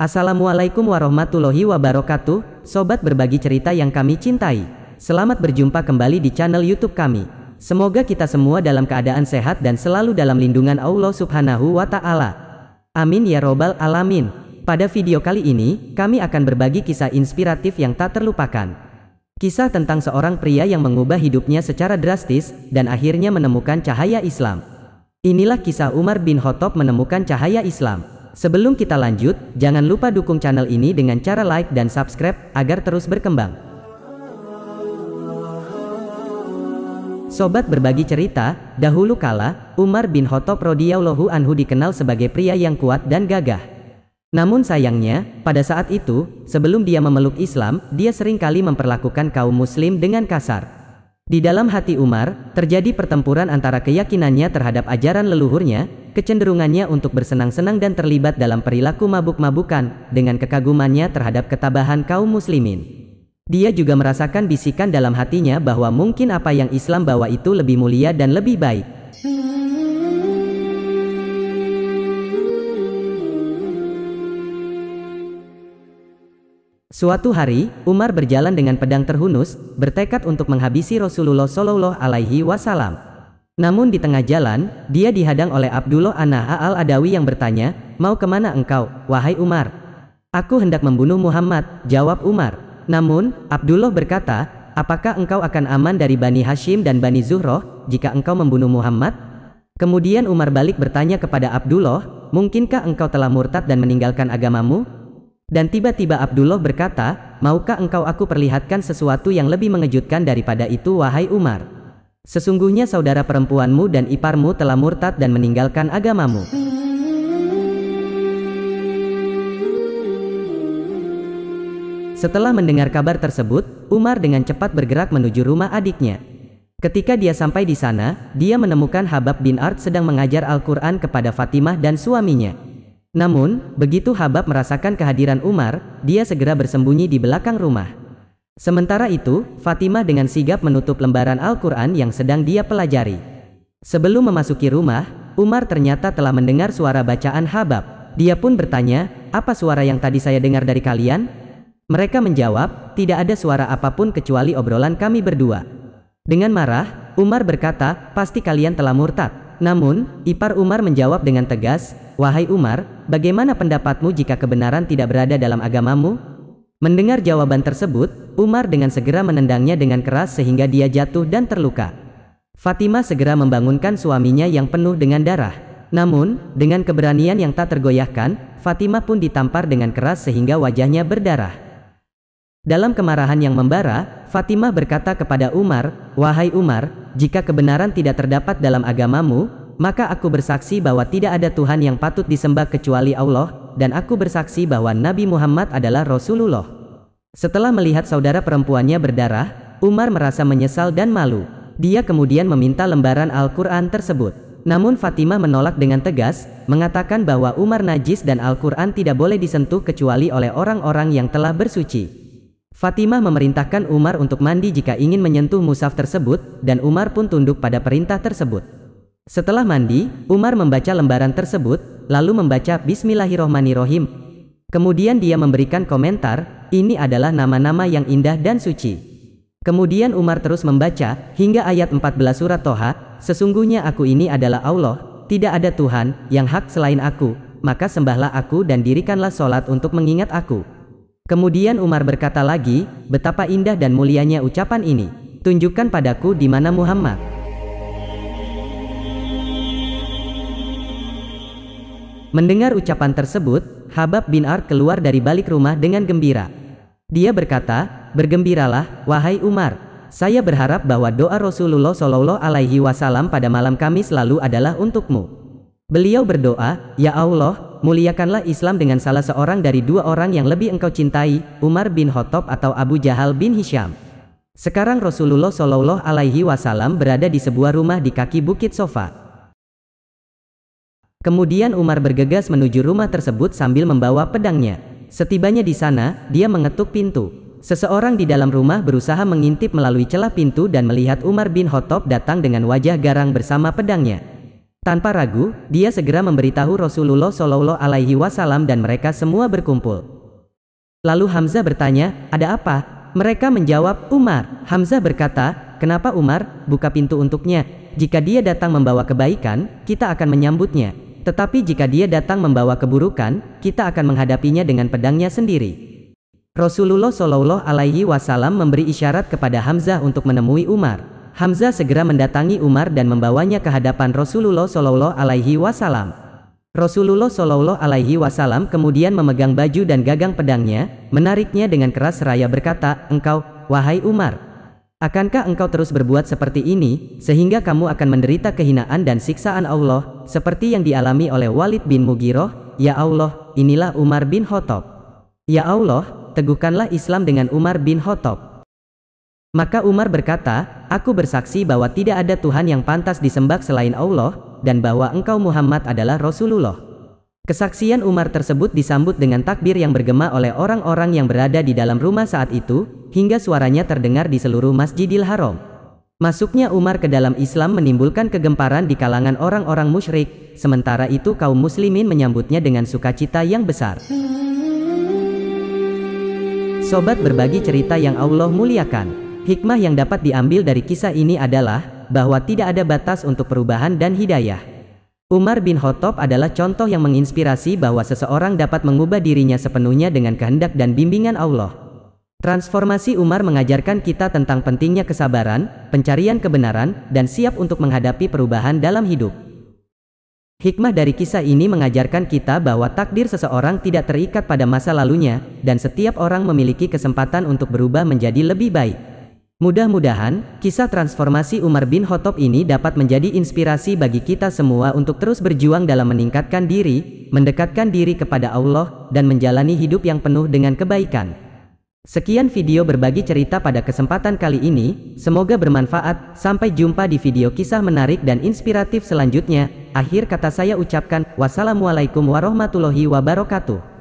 Assalamualaikum warahmatullahi wabarakatuh, sobat berbagi cerita yang kami cintai. Selamat berjumpa kembali di channel YouTube kami. Semoga kita semua dalam keadaan sehat dan selalu dalam lindungan Allah Subhanahu wa Ta'ala. Amin ya Robbal Alamin. Pada video kali ini, kami akan berbagi kisah inspiratif yang tak terlupakan. Kisah tentang seorang pria yang mengubah hidupnya secara drastis dan akhirnya menemukan cahaya Islam. Inilah kisah Umar bin Khattab menemukan cahaya Islam. Sebelum kita lanjut, jangan lupa dukung channel ini dengan cara like dan subscribe agar terus berkembang. Sobat berbagi cerita, dahulu kala, Umar bin Khattab radhiyallahu anhu dikenal sebagai pria yang kuat dan gagah. Namun sayangnya, pada saat itu, sebelum dia memeluk Islam, dia seringkali memperlakukan kaum muslim dengan kasar. Di dalam hati Umar, terjadi pertempuran antara keyakinannya terhadap ajaran leluhurnya, kecenderungannya untuk bersenang-senang dan terlibat dalam perilaku mabuk-mabukan, dengan kekagumannya terhadap ketabahan kaum muslimin. Dia juga merasakan bisikan dalam hatinya bahwa mungkin apa yang Islam bawa itu lebih mulia dan lebih baik. Suatu hari, Umar berjalan dengan pedang terhunus, bertekad untuk menghabisi Rasulullah Shallallahu Alaihi Wasallam. Namun di tengah jalan, dia dihadang oleh Abdullah An-Naha al-Adawi yang bertanya, "Mau kemana engkau, wahai Umar?" "Aku hendak membunuh Muhammad," jawab Umar. Namun, Abdullah berkata, "Apakah engkau akan aman dari Bani Hashim dan Bani Zuhroh, jika engkau membunuh Muhammad?" Kemudian Umar balik bertanya kepada Abdullah, "Mungkinkah engkau telah murtad dan meninggalkan agamamu?" Dan tiba-tiba Abdullah berkata, "Maukah engkau aku perlihatkan sesuatu yang lebih mengejutkan daripada itu, wahai Umar? Sesungguhnya saudara perempuanmu dan iparmu telah murtad dan meninggalkan agamamu." Setelah mendengar kabar tersebut, Umar dengan cepat bergerak menuju rumah adiknya. Ketika dia sampai di sana, dia menemukan Habab bin Ard sedang mengajar Al-Quran kepada Fatimah dan suaminya. Namun, begitu Habab merasakan kehadiran Umar, dia segera bersembunyi di belakang rumah. Sementara itu, Fatimah dengan sigap menutup lembaran Al-Quran yang sedang dia pelajari. Sebelum memasuki rumah, Umar ternyata telah mendengar suara bacaan Habab. Dia pun bertanya, "Apa suara yang tadi saya dengar dari kalian?" Mereka menjawab, "Tidak ada suara apapun kecuali obrolan kami berdua." Dengan marah, Umar berkata, "Pasti kalian telah murtad." Namun, ipar Umar menjawab dengan tegas, "Wahai Umar, bagaimana pendapatmu jika kebenaran tidak berada dalam agamamu?" Mendengar jawaban tersebut, Umar dengan segera menendangnya dengan keras sehingga dia jatuh dan terluka. Fatimah segera membangunkan suaminya yang penuh dengan darah. Namun, dengan keberanian yang tak tergoyahkan, Fatimah pun ditampar dengan keras sehingga wajahnya berdarah. Dalam kemarahan yang membara, Fatimah berkata kepada Umar, "Wahai Umar, jika kebenaran tidak terdapat dalam agamamu, maka aku bersaksi bahwa tidak ada Tuhan yang patut disembah kecuali Allah, dan aku bersaksi bahwa Nabi Muhammad adalah Rasulullah." Setelah melihat saudara perempuannya berdarah, Umar merasa menyesal dan malu. Dia kemudian meminta lembaran Al-Quran tersebut. Namun Fatimah menolak dengan tegas, mengatakan bahwa Umar najis dan Al-Quran tidak boleh disentuh kecuali oleh orang-orang yang telah bersuci. Fatimah memerintahkan Umar untuk mandi jika ingin menyentuh mushaf tersebut, dan Umar pun tunduk pada perintah tersebut. Setelah mandi, Umar membaca lembaran tersebut, lalu membaca Bismillahirrohmanirrohim. Kemudian dia memberikan komentar, "Ini adalah nama-nama yang indah dan suci." Kemudian Umar terus membaca, hingga ayat 14 surat Toha, "Sesungguhnya aku ini adalah Allah, tidak ada Tuhan yang hak selain aku, maka sembahlah aku dan dirikanlah sholat untuk mengingat aku." Kemudian Umar berkata lagi, "Betapa indah dan mulianya ucapan ini. Tunjukkan padaku di mana Muhammad." Mendengar ucapan tersebut, Habab bin Ard keluar dari balik rumah dengan gembira. Dia berkata, "Bergembiralah, wahai Umar. Saya berharap bahwa doa Rasulullah Shallallahu Alaihi Wasallam pada malam Kamis lalu adalah untukmu. Beliau berdoa, 'Ya Allah, muliakanlah Islam dengan salah seorang dari dua orang yang lebih engkau cintai, Umar bin Khattab atau Abu Jahal bin Hisham.'" Sekarang Rasulullah Shallallahu Alaihi Wasallam berada di sebuah rumah di kaki Bukit Sofa. Kemudian Umar bergegas menuju rumah tersebut sambil membawa pedangnya. Setibanya di sana, dia mengetuk pintu. Seseorang di dalam rumah berusaha mengintip melalui celah pintu dan melihat Umar bin Khattab datang dengan wajah garang bersama pedangnya. Tanpa ragu, dia segera memberitahu Rasulullah Shallallahu Alaihi Wasallam dan mereka semua berkumpul. Lalu Hamzah bertanya, "Ada apa?" Mereka menjawab, "Umar." Hamzah berkata, "Kenapa Umar? Buka pintu untuknya. Jika dia datang membawa kebaikan, kita akan menyambutnya. Tetapi jika dia datang membawa keburukan, kita akan menghadapinya dengan pedangnya sendiri." Rasulullah Shallallahu Alaihi Wasallam memberi isyarat kepada Hamzah untuk menemui Umar. Hamzah segera mendatangi Umar dan membawanya ke hadapan Rasulullah Shallallahu Alaihi Wasallam. Rasulullah Shallallahu Alaihi Wasallam kemudian memegang baju dan gagang pedangnya, menariknya dengan keras seraya berkata, "Engkau, wahai Umar, akankah engkau terus berbuat seperti ini, sehingga kamu akan menderita kehinaan dan siksaan Allah, seperti yang dialami oleh Walid bin Mughirah? Ya Allah, inilah Umar bin Khattab. Ya Allah, teguhkanlah Islam dengan Umar bin Khattab." Maka Umar berkata, "Aku bersaksi bahwa tidak ada Tuhan yang pantas disembah selain Allah, dan bahwa engkau Muhammad adalah Rasulullah." Kesaksian Umar tersebut disambut dengan takbir yang bergema oleh orang-orang yang berada di dalam rumah saat itu, hingga suaranya terdengar di seluruh Masjidil Haram. Masuknya Umar ke dalam Islam menimbulkan kegemparan di kalangan orang-orang musyrik, sementara itu kaum muslimin menyambutnya dengan sukacita yang besar. Sobat berbagi cerita yang Allah muliakan, hikmah yang dapat diambil dari kisah ini adalah bahwa tidak ada batas untuk perubahan dan hidayah. Umar bin Khattab adalah contoh yang menginspirasi bahwa seseorang dapat mengubah dirinya sepenuhnya dengan kehendak dan bimbingan Allah. Transformasi Umar mengajarkan kita tentang pentingnya kesabaran, pencarian kebenaran, dan siap untuk menghadapi perubahan dalam hidup. Hikmah dari kisah ini mengajarkan kita bahwa takdir seseorang tidak terikat pada masa lalunya, dan setiap orang memiliki kesempatan untuk berubah menjadi lebih baik. Mudah-mudahan, kisah transformasi Umar bin Khattab ini dapat menjadi inspirasi bagi kita semua untuk terus berjuang dalam meningkatkan diri, mendekatkan diri kepada Allah, dan menjalani hidup yang penuh dengan kebaikan. Sekian video berbagi cerita pada kesempatan kali ini, semoga bermanfaat. Sampai jumpa di video kisah menarik dan inspiratif selanjutnya. Akhir kata saya ucapkan, wassalamualaikum warahmatullahi wabarakatuh.